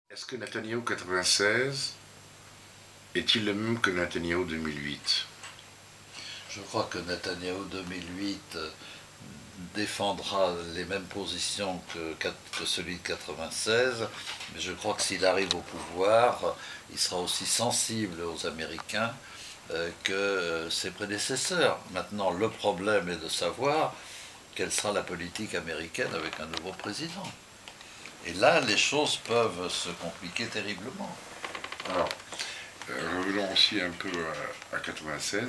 Est-ce que Netanyahou 96 est-il le même que Netanyahou 2008? Je crois que Netanyahou 2008 défendra les mêmes positions que celui de 96, mais je crois que s'il arrive au pouvoir, il sera aussi sensible aux Américains que ses prédécesseurs. Maintenant, le problème est de savoir quelle sera la politique américaine avec un nouveau président. Et là, les choses peuvent se compliquer terriblement. Alors, revenons aussi un peu à 96.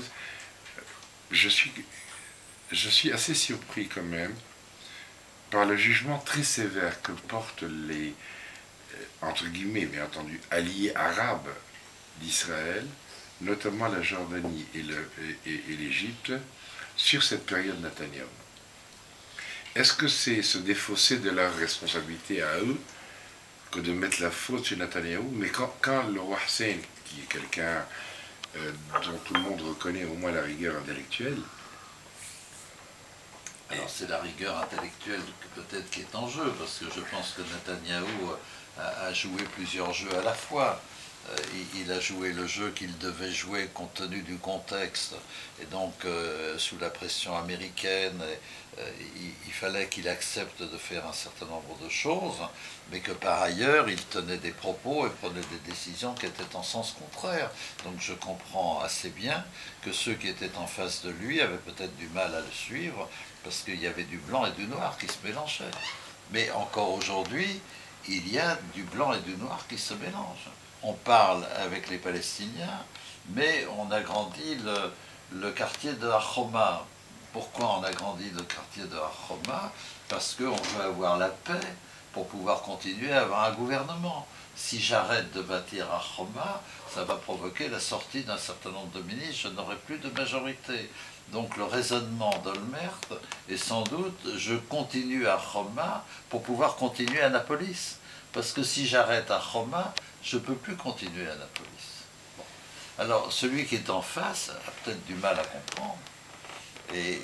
Je suis assez surpris quand même par le jugement très sévère que portent les, entre guillemets, bien entendu, alliés arabes d'Israël, notamment la Jordanie et l'Égypte, sur cette période Netanyahou. Est-ce que c'est se défausser de leur responsabilité à eux que de mettre la faute sur Netanyahou? Mais quand le roi Hussein, qui est quelqu'un dont tout le monde reconnaît au moins la rigueur intellectuelle. Alors c'est la rigueur intellectuelle peut-être qui est en jeu, parce que je pense que Netanyahou a joué plusieurs jeux à la fois. Il a joué le jeu qu'il devait jouer compte tenu du contexte, et donc sous la pression américaine, il fallait qu'il accepte de faire un certain nombre de choses, mais que par ailleurs il tenait des propos et prenait des décisions qui étaient en sens contraire. Donc je comprends assez bien que ceux qui étaient en face de lui avaient peut-être du mal à le suivre, parce qu'il y avait du blanc et du noir qui se mélangeaient. Mais encore aujourd'hui, il y a du blanc et du noir qui se mélangent. On parle avec les Palestiniens, mais on agrandit le quartier de Hachoma. Pourquoi on agrandit le quartier de Hachoma? Parce qu'on veut avoir la paix pour pouvoir continuer à avoir un gouvernement. Si j'arrête de bâtir Hachoma, ça va provoquer la sortie d'un certain nombre de ministres, je n'aurai plus de majorité. Donc le raisonnement d'Olmert est sans doute, je continue à Hachoma pour pouvoir continuer à Annapolis. Parce que si j'arrête à Hachoma, je ne peux plus continuer à Annapolis. Bon. Alors celui qui est en face a peut-être du mal à comprendre. Et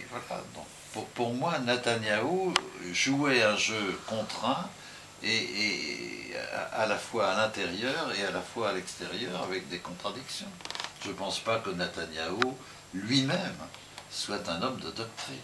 voilà. Donc, pour moi, Netanyahou jouait un jeu contraint, et à la fois à l'intérieur et à la fois à l'extérieur, avec des contradictions. Je ne pense pas que Netanyahou lui-même soit un homme de doctrine.